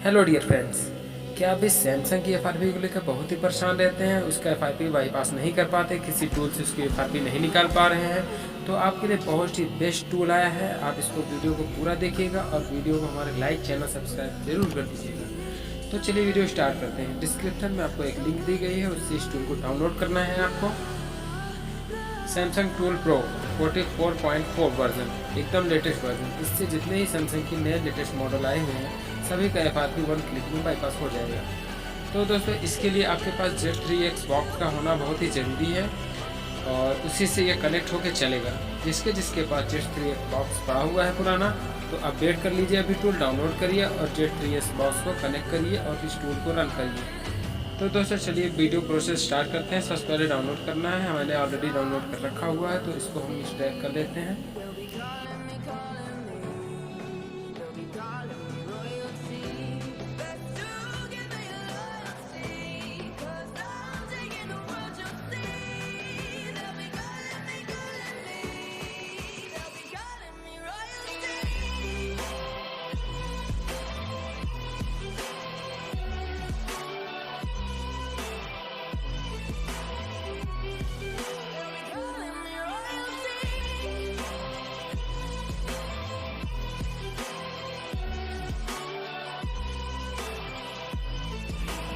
Hello dear friends, क्या आप इस सैमसंग की एफआरपी को लेकर बहुत ही परेशान रहते हैं? उसका एफआरपी बाईपास नहीं कर पाते, किसी टूल से उसकी एफआरपी नहीं निकाल पा रहे हैं, तो आपके लिए बहुत ही बेस्ट टूल आया है। आप इसको वीडियो को पूरा देखिएगा और वीडियो को हमारे लाइक चैनल सब्सक्राइब जरूर कर दीजिएगा। तो चलिए वीडियो स्टार्ट करते हैं। डिस्क्रिप्शन में आपको एक लिंक दी गई है, उससे इस टूल को डाउनलोड करना है आपको। सैमसंग टूल प्रो 44.4 वर्जन, एकदम लेटेस्ट वर्जन। इससे जितने ही सैमसंग की नए लेटेस्ट मॉडल आए हुए हैं सभी का एफआरपी 1 क्लिक में बाईपास हो जाएगा। तो दोस्तों, इसके लिए आपके पास Z3X बॉक्स का होना बहुत ही ज़रूरी है और उसी से ये कनेक्ट होकर चलेगा। जिसके पास Z3X बॉक्स पड़ा हुआ है पुराना, तो अपडेट कर लीजिए, अभी टूल डाउनलोड करिए और Z3X बॉक्स को कनेक्ट करिए और इस टूल को रन करिए। तो दोस्तों चलिए वीडियो प्रोसेस स्टार्ट करते हैं। सबसे पहले डाउनलोड करना है, मैंने ऑलरेडी डाउनलोड कर रखा हुआ है, तो इसको हम इंस्टॉल कर लेते हैं।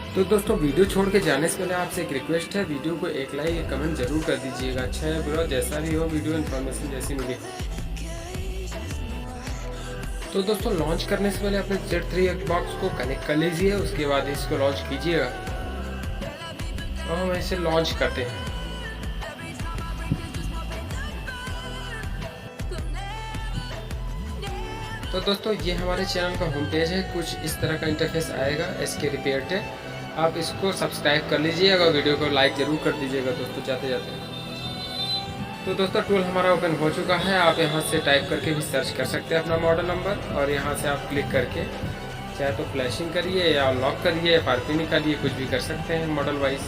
तो दोस्तों, वीडियो छोड़ के जाने से पहले आपसे एक रिक्वेस्ट है, वीडियो को एक लाइक एक कमेंट जरूर कर दीजिएगा। अच्छा है बुरा जैसा भी हो, वीडियो इन्फॉर्मेशन जैसी मिली। तो दोस्तों, लॉन्च करने से पहले अपने Z3X बॉक्स को कनेक्ट कर लीजिए, उसके बाद इसको लॉन्च कीजिएगा और हम इसे लॉन्च करते हैं। तो दोस्तों, ये हमारे चैनल का होम पेज है, कुछ इस तरह का इंटरफेस आएगा। SK रिपेयर टेक, आप इसको सब्सक्राइब कर लीजिएगा, वीडियो को लाइक ज़रूर कर दीजिएगा दोस्तों जाते जाते। तो दोस्तों, टूल हमारा ओपन हो चुका है। आप यहाँ से टाइप करके भी सर्च कर सकते हैं अपना मॉडल नंबर और यहाँ से आप क्लिक करके चाहे तो फ्लैशिंग करिए या लॉक करिए, एफआरपी निकालिए, कुछ भी कर सकते हैं। मॉडल वाइज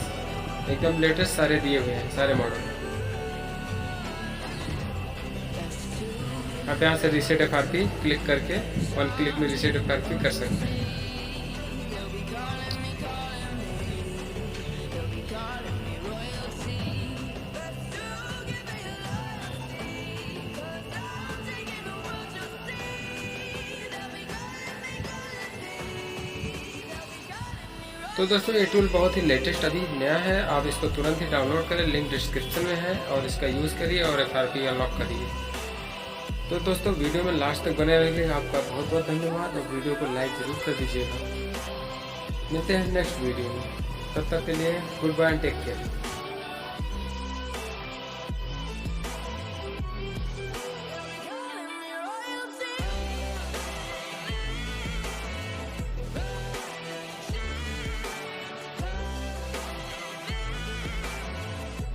एकदम लेटेस्ट सारे दिए हुए हैं, सारे मॉडल। आप यहाँ से रीसेट एफआरपी क्लिक करके 1 क्लिक में रीसेट एफआरपी कर सकते हैं। तो दोस्तों, ये टूल बहुत ही लेटेस्ट अभी नया है, आप इसको तुरंत ही डाउनलोड करें, लिंक डिस्क्रिप्शन में है, और इसका यूज़ करिए और एफआरपी अनलॉक करिए। तो दोस्तों, वीडियो में लास्ट तक बने रहिए, आपका बहुत बहुत धन्यवाद और वीडियो को लाइक ज़रूर कर दीजिएगा। मिलते हैं नेक्स्ट वीडियो में, तब तक के लिए goodbye and take care.